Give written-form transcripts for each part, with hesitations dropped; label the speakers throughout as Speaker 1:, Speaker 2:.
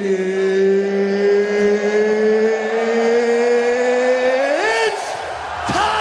Speaker 1: It's time!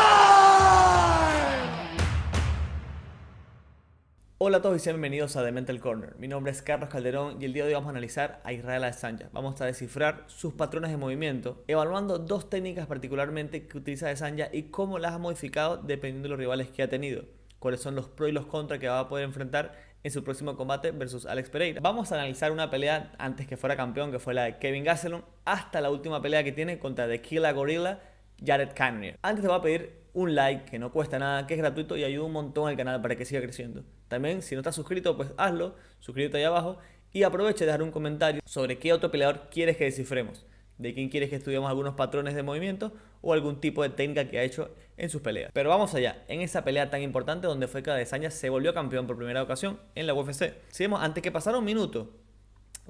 Speaker 2: Hola a todos y sean bienvenidos a The Mental Corner. Mi nombre es Carlos Calderón y el día de hoy vamos a analizar a Israel Adesanya. Vamos a descifrar sus patrones de movimiento, evaluando dos técnicas particularmente que utiliza Adesanya y cómo las ha modificado dependiendo de los rivales que ha tenido. Cuáles son los pros y los contras que va a poder enfrentar en su próximo combate versus Alex Pereira. Vamos a analizar una pelea antes que fuera campeón, que fue la de Kelvin Gastelum, hasta la última pelea que tiene contra The Killa Gorilla, Jared Cannonier. Antes te voy a pedir un like, que no cuesta nada, que es gratuito y ayuda un montón al canal para que siga creciendo. También, si no estás suscrito, pues hazlo, suscríbete ahí abajo y aprovecha de dejar un comentario sobre qué otro peleador quieres que descifremos, de quién quieres que estudiemos algunos patrones de movimiento o algún tipo de técnica que ha hecho en sus peleas. Pero vamos allá, en esa pelea tan importante donde fue que Adesanya se volvió campeón por primera ocasión en la UFC. Si vemos, antes que pasara un minuto,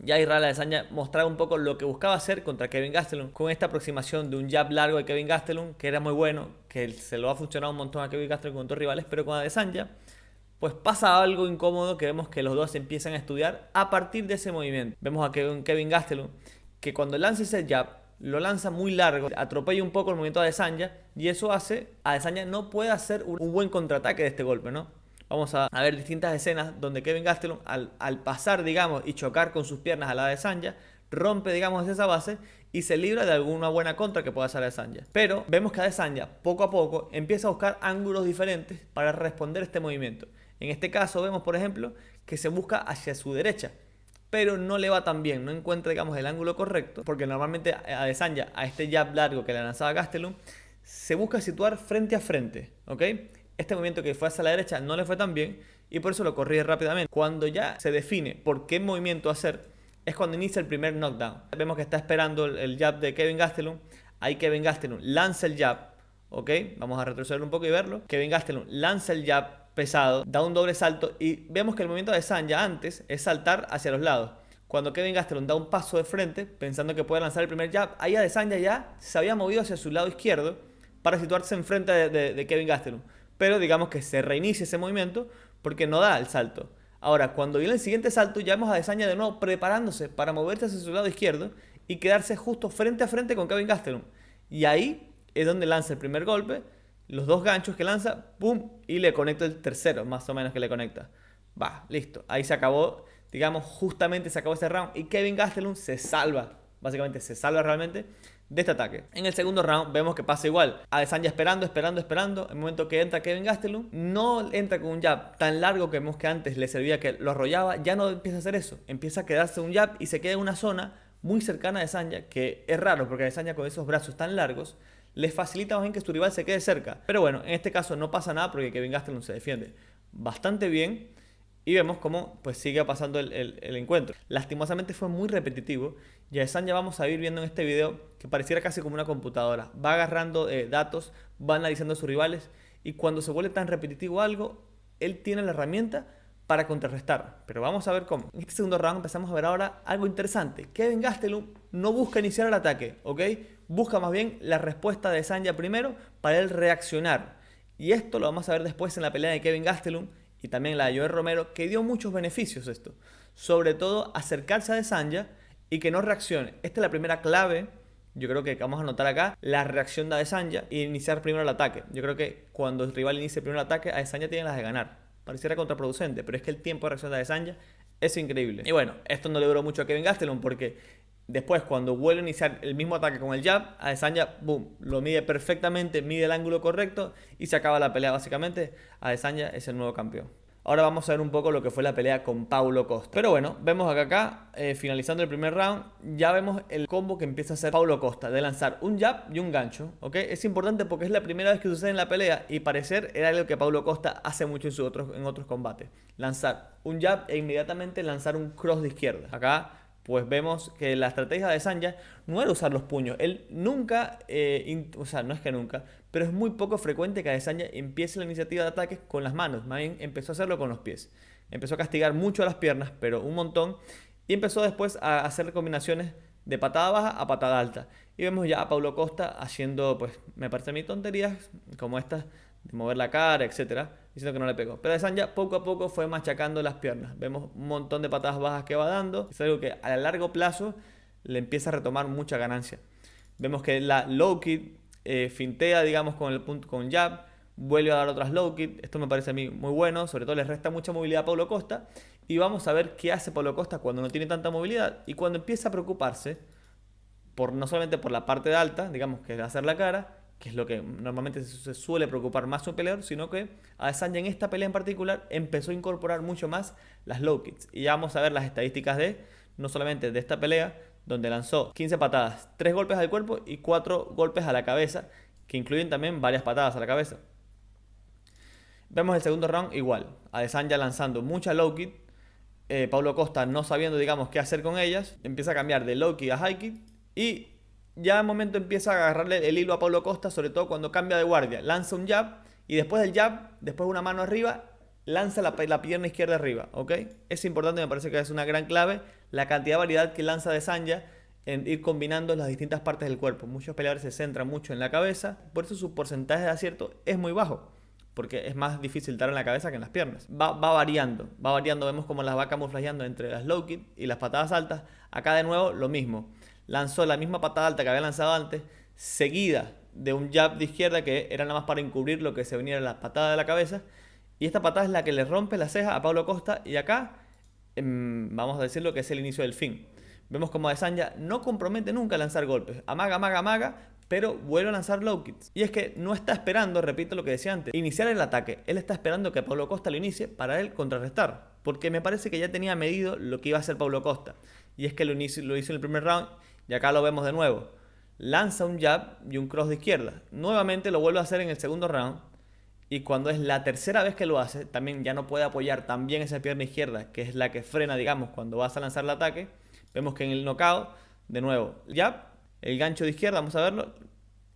Speaker 2: ya Israel Adesanya mostraba un poco lo que buscaba hacer contra Kelvin Gastelum, con esta aproximación de un jab largo de Kelvin Gastelum, que era muy bueno, que se lo ha funcionado un montón a Kelvin Gastelum con otros rivales, pero con Adesanya pues pasa algo incómodo, que vemos que los dos empiezan a estudiar a partir de ese movimiento. Vemos a Kelvin Gastelum que cuando lanza ese jab, lo lanza muy largo, atropella un poco el movimiento de Adesanya y eso hace a Adesanya no puede hacer un buen contraataque de este golpe, ¿no? Vamos a ver distintas escenas donde Kelvin Gastelum al pasar, digamos, y chocar con sus piernas a la de Adesanya, rompe, digamos, esa base y se libra de alguna buena contra que pueda hacer Adesanya. Pero vemos que Adesanya, poco a poco, empieza a buscar ángulos diferentes para responder a este movimiento. En este caso vemos, por ejemplo, que se busca hacia su derecha, pero no le va tan bien, no encuentra, digamos, el ángulo correcto, porque normalmente Adesanya, a este jab largo que le lanzaba Gastelum, se busca situar frente a frente, ¿ok? Este movimiento que fue hacia la derecha no le fue tan bien y por eso lo corrige rápidamente. Cuando ya se define por qué movimiento hacer, es cuando inicia el primer knockdown. Vemos que está esperando el jab de Kelvin Gastelum. Ahí Kelvin Gastelum lanza el jab, ¿ok? Vamos a retroceder un poco y verlo. Kelvin Gastelum lanza el jab pesado, da un doble salto y vemos que el movimiento de Adesanya antes es saltar hacia los lados. Cuando Kelvin Gastelum da un paso de frente, pensando que puede lanzar el primer jab, ahí Adesanya ya se había movido hacia su lado izquierdo para situarse enfrente de Kelvin Gastelum. Pero digamos que se reinicia ese movimiento porque no da el salto. Ahora, cuando viene el siguiente salto, ya vemos a Adesanya de nuevo preparándose para moverse hacia su lado izquierdo y quedarse justo frente a frente con Kelvin Gastelum. Y ahí es donde lanza el primer golpe, los dos ganchos que lanza, ¡pum! Y le conecta el tercero, más o menos que le conecta. Va, listo. Ahí se acabó, digamos, justamente se acabó ese round y Kelvin Gastelum se salva, básicamente se salva realmente de este ataque. En el segundo round vemos que pasa igual. Adesanya esperando. El momento que entra Kelvin Gastelum, no entra con un jab tan largo que vemos que antes le servía, que lo arrollaba, ya no empieza a hacer eso. Empieza a quedarse un jab y se queda en una zona muy cercana a Adesanya, que es raro porque Adesanya con esos brazos tan largos le facilita más bien que su rival se quede cerca. Pero bueno, en este caso no pasa nada porque Kelvin Gastelum se defiende bastante bien. Y vemos cómo pues sigue pasando el encuentro. Lastimosamente fue muy repetitivo. Y a Adesanya vamos a ir viendo en este video que pareciera casi como una computadora. Va agarrando datos, va analizando a sus rivales. Y cuando se vuelve tan repetitivo algo, él tiene la herramienta para contrarrestar. Pero vamos a ver cómo. En este segundo round empezamos a ver ahora algo interesante. Kelvin Gastelum no busca iniciar el ataque, ¿ok? Busca más bien la respuesta de Adesanya primero para él reaccionar. Y esto lo vamos a ver después en la pelea de Kelvin Gastelum y también la de Joel Romero, que dio muchos beneficios esto. Sobre todo acercarse a Adesanya y que no reaccione. Esta es la primera clave, yo creo que vamos a notar acá, la reacción de Adesanya y iniciar primero el ataque. Yo creo que cuando el rival inicie primero el ataque, Adesanya tiene las de ganar. Pareciera contraproducente, pero es que el tiempo de reacción de Adesanya es increíble. Y bueno, esto no le duró mucho a Kelvin Gastelum porque después, cuando vuelve a iniciar el mismo ataque con el jab, Adesanya, boom, lo mide perfectamente, mide el ángulo correcto y se acaba la pelea básicamente. Adesanya es el nuevo campeón. Ahora vamos a ver un poco lo que fue la pelea con Paulo Costa. Pero bueno, vemos acá, finalizando el primer round, ya vemos el combo que empieza a hacer Paulo Costa, de lanzar un jab y un gancho, ¿ok? Es importante porque es la primera vez que sucede en la pelea y parecer era algo que Paulo Costa hace mucho en otros combates. Lanzar un jab e inmediatamente lanzar un cross de izquierda. Acá pues vemos que la estrategia de Adesanya no era usar los puños. Él nunca, o sea, no es que nunca, pero es muy poco frecuente que Adesanya empiece la iniciativa de ataques con las manos. Más bien empezó a hacerlo con los pies. Empezó a castigar mucho a las piernas, pero un montón. Y empezó después a hacer combinaciones de patada baja a patada alta. Y vemos ya a Paulo Costa haciendo, pues, me parece a mí tonterías como estas de mover la cara, etcétera, diciendo que no le pegó. Pero Adesanya poco a poco fue machacando las piernas. Vemos un montón de patadas bajas que va dando. Es algo que a largo plazo le empieza a retomar mucha ganancia. Vemos que la low kick fintea, digamos, con el punto, con jab, vuelve a dar otras low kick. Esto me parece a mí muy bueno, sobre todo le resta mucha movilidad a Paulo Costa. Y vamos a ver qué hace Paulo Costa cuando no tiene tanta movilidad y cuando empieza a preocuparse, no solamente por la parte de alta, digamos, que es hacer la cara, que es lo que normalmente se suele preocupar más un peleador, sino que Adesanya en esta pelea en particular empezó a incorporar mucho más las low kicks. Y ya vamos a ver las estadísticas no solamente de esta pelea, donde lanzó 15 patadas, 3 golpes al cuerpo y 4 golpes a la cabeza, que incluyen también varias patadas a la cabeza. Vemos el segundo round igual, Adesanya lanzando mucha low kick, Paulo Costa no sabiendo, digamos, qué hacer con ellas, empieza a cambiar de low kick a high kick y ya de momento empieza a agarrarle el hilo a Paulo Costa, sobre todo cuando cambia de guardia. Lanza un jab y después del jab, después una mano arriba, lanza la pierna izquierda arriba, ¿ok? Es importante, me parece que es una gran clave, la cantidad de variedad que lanza Adesanya en ir combinando las distintas partes del cuerpo. Muchos peleadores se centran mucho en la cabeza, por eso su porcentaje de acierto es muy bajo, porque es más difícil dar en la cabeza que en las piernas. Va variando, vemos cómo las va camuflajeando entre las low kick y las patadas altas. Acá de nuevo lo mismo. Lanzó la misma patada alta que había lanzado antes, seguida de un jab de izquierda que era nada más para encubrir lo que se venía de la patada de la cabeza. Y esta patada es la que le rompe la ceja a Paulo Costa. Y acá, vamos a decirlo que es el inicio del fin. Vemos como Adesanya no compromete nunca a lanzar golpes. Amaga, pero vuelve a lanzar low kicks. Y es que no está esperando, repito lo que decía antes, iniciar el ataque. Él está esperando que Paulo Costa lo inicie para él contrarrestar. Porque me parece que ya tenía medido lo que iba a hacer Paulo Costa. Y es que lo hizo en el primer round. Y acá lo vemos de nuevo. Lanza un jab y un cross de izquierda. Nuevamente lo vuelve a hacer en el segundo round. Y cuando es la tercera vez que lo hace, también ya no puede apoyar tan bien esa pierna izquierda, que es la que frena, digamos, cuando vas a lanzar el ataque. Vemos que en el knockout, de nuevo, jab, el gancho de izquierda, vamos a verlo.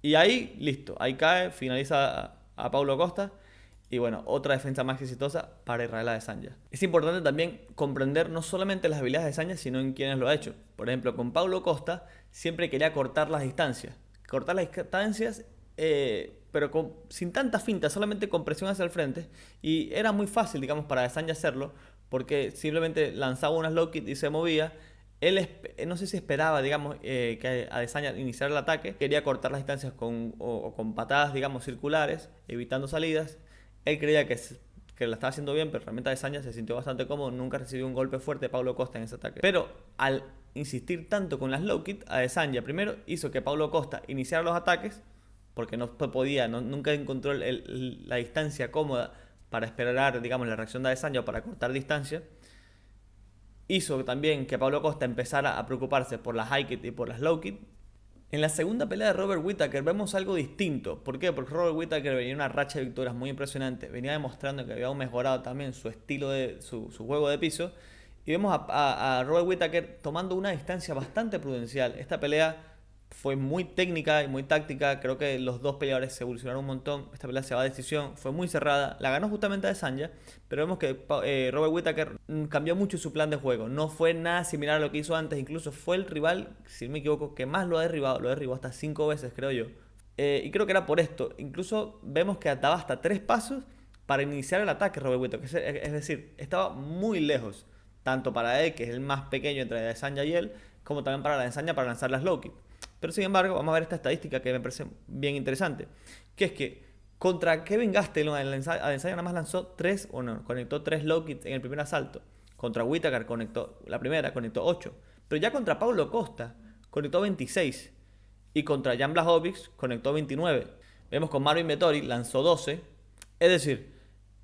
Speaker 2: Y ahí, listo. Ahí cae, finaliza a Paulo Costa. Y bueno, otra defensa más exitosa para Israel Adesanya. Es importante también comprender no solamente las habilidades de Adesanya, sino en quienes lo ha hecho. Por ejemplo, con Paulo Costa siempre quería cortar las distancias. Cortar las distancias, pero sin tanta finta, solamente con presión hacia el frente. Y era muy fácil, digamos, para Adesanya hacerlo, porque simplemente lanzaba unas low kicks y se movía. Él no sé si esperaba, digamos, que Adesanya iniciara el ataque. Quería cortar las distancias con patadas, digamos, circulares, evitando salidas. Él creía que la estaba haciendo bien, pero realmente Adesanya se sintió bastante cómodo. Nunca recibió un golpe fuerte de Paulo Costa en ese ataque. Pero al insistir tanto con las low kicks, Adesanya primero hizo que Paulo Costa iniciara los ataques, porque no podía, nunca encontró la distancia cómoda para esperar, digamos, la reacción de Adesanya o para cortar distancia. Hizo también que Paulo Costa empezara a preocuparse por las high kicks y por las low kicks. En la segunda pelea de Robert Whittaker vemos algo distinto. ¿Por qué? Porque Robert Whittaker venía una racha de victorias muy impresionante. Venía demostrando que había mejorado también su estilo su juego de piso. Y vemos a Robert Whittaker tomando una distancia bastante prudencial. Esta pelea fue muy técnica y muy táctica. Creo que los dos peleadores se evolucionaron un montón. Esta pelea se va a decisión. Fue muy cerrada. La ganó justamente Adesanya. Pero vemos que Robert Whittaker cambió mucho su plan de juego. No fue nada similar a lo que hizo antes. Incluso fue el rival, si no me equivoco, que más lo ha derribado. Lo derribó hasta 5 veces, creo yo. Y creo que era por esto. Incluso vemos que daba hasta 3 pasos para iniciar el ataque Robert Whittaker. Es decir, estaba muy lejos. Tanto para él, que es el más pequeño entre Adesanya y él, como también para Adesanya para lanzar las low kicks. Pero sin embargo, vamos a ver esta estadística que me parece bien interesante, que es que contra Kevin Gastelum, Adesanya nada más lanzó conectó 3 low kicks en el primer asalto. Contra Whittaker conectó 8. Pero ya contra Paulo Costa conectó 26. Y contra Jan Blachowicz conectó 29. Vemos con Marvin Vettori lanzó 12. Es decir,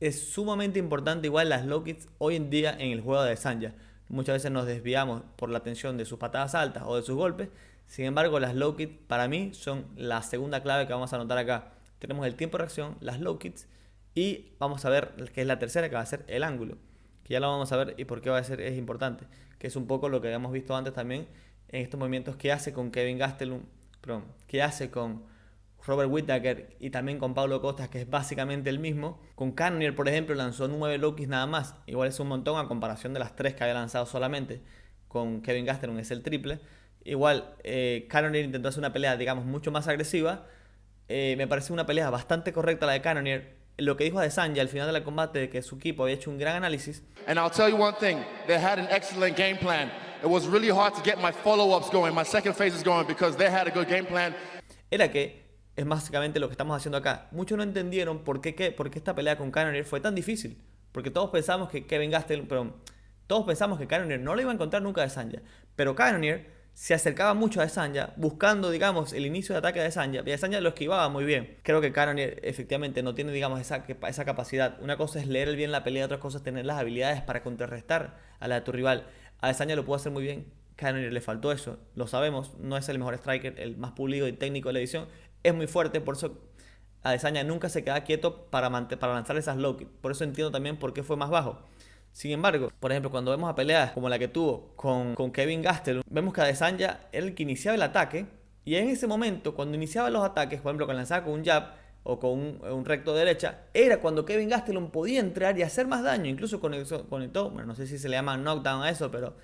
Speaker 2: es sumamente importante igual las low kicks hoy en día en el juego de Adesanya. Muchas veces nos desviamos por la tensión de sus patadas altas o de sus golpes. Sin embargo, las low kicks para mí son la segunda clave que vamos a anotar acá. Tenemos el tiempo de reacción, las low kicks y vamos a ver que es la tercera, que va a ser el ángulo. Que ya lo vamos a ver y por qué es importante. Que es un poco lo que habíamos visto antes también en estos movimientos que hace con Kevin Gastelum, que hace con Robert Whittaker y también con Paulo Costa, que es básicamente el mismo. Con Cannonier, por ejemplo, lanzó 9 low kicks nada más. Igual es un montón a comparación de las 3 que había lanzado solamente. Con Kevin Gastelum es el triple. Igual, Cannonier intentó hacer una pelea, digamos, mucho más agresiva. Me parece una pelea bastante correcta la de Cannonier. Lo que dijo Adesanya al final del combate, de que su equipo había hecho un gran análisis.
Speaker 1: And I'll tell you one thing, they had an excellent game plan. it was really hard to get my follow-ups going, my second phases going, because they had a good game plan.
Speaker 2: Era que, es básicamente lo que estamos haciendo acá, muchos no entendieron por qué esta pelea con Cannonier fue tan difícil. Porque todos pensamos que Kevin Gastelum, todos pensamos que Cannonier no lo iba a encontrar nunca a Adesanya. Pero Cannonier se acercaba mucho a Adesanya, buscando, digamos, el inicio de ataque de Adesanya, y Adesanya lo esquivaba muy bien. Creo que Cannonier efectivamente no tiene, digamos, esa capacidad. Una cosa es leer bien la pelea, otra cosa es tener las habilidades para contrarrestar a la de tu rival. Adesanya lo pudo hacer muy bien, Cannonier le faltó eso, lo sabemos, no es el mejor striker, el más pulido y técnico de la edición, es muy fuerte, por eso Adesanya nunca se queda quieto para lanzar esas low kicks. Por eso entiendo también por qué fue más bajo. Sin embargo, por ejemplo, cuando vemos a peleas como la que tuvo con Kevin Gastelum, vemos que Adesanya era el que iniciaba el ataque, y en ese momento, cuando iniciaba los ataques, por ejemplo, cuando lanzaba con un jab o con un recto de derecha, era cuando Kevin Gastelum podía entrar y hacer más daño, incluso con el top. Bueno, no sé si se le llama knockdown a eso, pero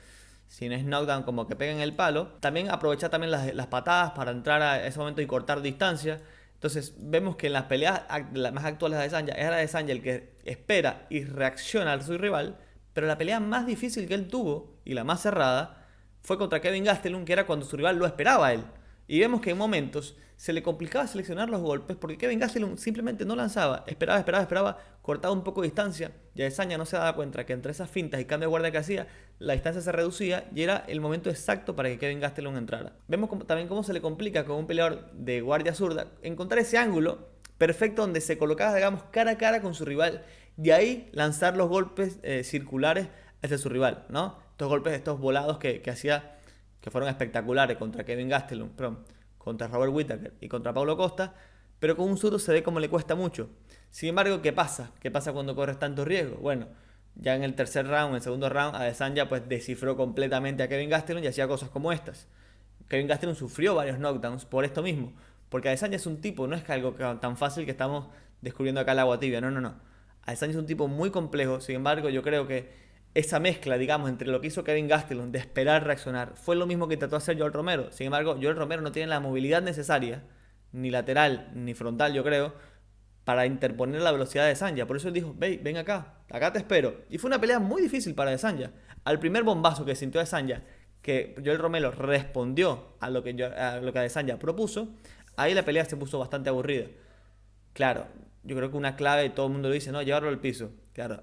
Speaker 2: si no es knockdown, como que pega en el palo. También aprovechar también las patadas para entrar a ese momento y cortar distancia. Entonces vemos que en las peleas más actuales de Adesanya es Adesanya el que espera y reacciona a su rival, pero la pelea más difícil que él tuvo y la más cerrada fue contra Kevin Gastelum, que era cuando su rival lo esperaba a él. Y vemos que en momentos se le complicaba seleccionar los golpes porque Kevin Gastelum simplemente no lanzaba, esperaba, cortaba un poco de distancia, y Adesanya no se daba cuenta que entre esas fintas y cambio de guardia que hacía, la distancia se reducía y era el momento exacto para que Kevin Gastelum entrara. Vemos también cómo se le complica con un peleador de guardia zurda encontrar ese ángulo perfecto donde se colocaba, digamos, cara a cara con su rival, y ahí lanzar los golpes circulares hacia su rival, ¿no? Estos golpes, estos volados que hacía, que fueron espectaculares contra Kevin Gastelum, contra Robert Whittaker y contra Paulo Costa, pero con un zurdo se ve como le cuesta mucho. Sin embargo, ¿qué pasa? ¿Qué pasa cuando corres tanto riesgo? Bueno, ya en el tercer round, en el segundo round, Adesanya pues descifró completamente a Kevin Gastelum y hacía cosas como estas. Kevin Gastelum sufrió varios knockdowns por esto mismo, porque Adesanya es un tipo, no es algo tan fácil que estamos descubriendo acá el agua tibia, no. Adesanya es un tipo muy complejo. Sin embargo, yo creo que esa mezcla, digamos, entre lo que hizo Kevin Gastelum de esperar reaccionar, fue lo mismo que trató de hacer Joel Romero. Sin embargo, Joel Romero no tiene la movilidad necesaria, ni lateral, ni frontal, yo creo, para interponer la velocidad de Adesanya. Por eso él dijo, ven acá te espero. Y fue una pelea muy difícil para Adesanya. Al primer bombazo que sintió Adesanya, que Joel Romero respondió a lo que Adesanya propuso, ahí la pelea se puso bastante aburrida. Claro, yo creo que una clave, todo el mundo lo dice, no, llevarlo al piso. Claro,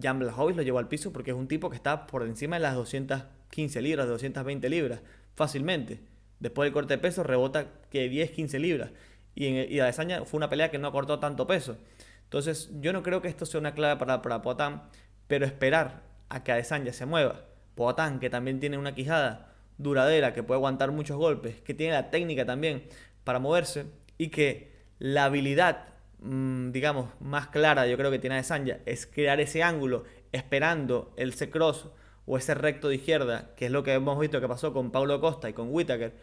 Speaker 2: Jan Blachowicz lo llevó al piso porque es un tipo que está por encima de las 215 libras, de 220 libras, fácilmente. Después del corte de peso rebota que 10, 15 libras. Y Adesanya fue una pelea que no acortó tanto peso. Entonces yo no creo que esto sea una clave para Poatan, pero esperar a que Adesanya se mueva. Poatan, que también tiene una quijada duradera, que puede aguantar muchos golpes, que tiene la técnica también para moverse, y que la habilidad, digamos, más clara, yo creo que tiene Adesanya, es crear ese ángulo esperando el C-cross o ese recto de izquierda, que es lo que hemos visto que pasó con Paulo Costa y con Whittaker.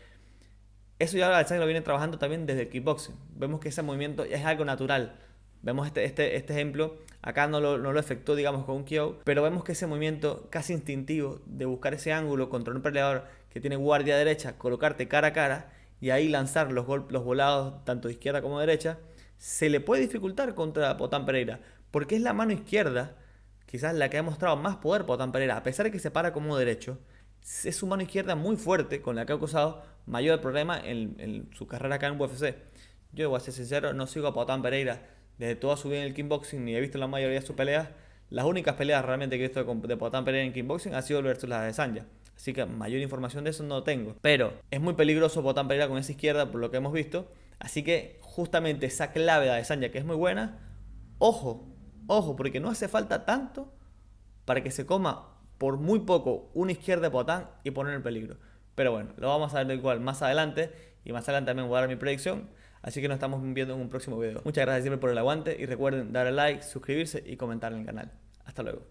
Speaker 2: Eso ya Adesanya lo viene trabajando también desde el kickboxing. Vemos que ese movimiento es algo natural. Vemos este ejemplo, acá no lo efectuó, digamos, con un KO, pero vemos que ese movimiento casi instintivo de buscar ese ángulo contra un peleador que tiene guardia derecha, colocarte cara a cara y ahí lanzar los volados tanto de izquierda como de derecha, se le puede dificultar contra Poatan Pereira, porque es la mano izquierda, quizás la que ha mostrado más poder Poatan Pereira, a pesar de que se para como derecho, es su mano izquierda muy fuerte, con la que ha causado mayor problema en su carrera acá en UFC. Yo voy a ser sincero, no sigo a Poatan Pereira desde toda su vida en el kickboxing, ni he visto la mayoría de sus peleas. Las únicas peleas realmente que he visto de Poatan Pereira en kickboxing ha sido versus las de Adesanya. Así que mayor información de eso no tengo. Pero es muy peligroso Poatan Pereira con esa izquierda, por lo que hemos visto. Así que justamente esa clave de Adesanya, que es muy buena, ojo, porque no hace falta tanto para que se coma por muy poco una izquierda de Poatan y poner en peligro. Pero bueno, lo vamos a ver igual más adelante, y más adelante también voy a dar mi predicción. Así que nos estamos viendo en un próximo video. Muchas gracias siempre por el aguante y recuerden darle like, suscribirse y comentar en el canal. Hasta luego.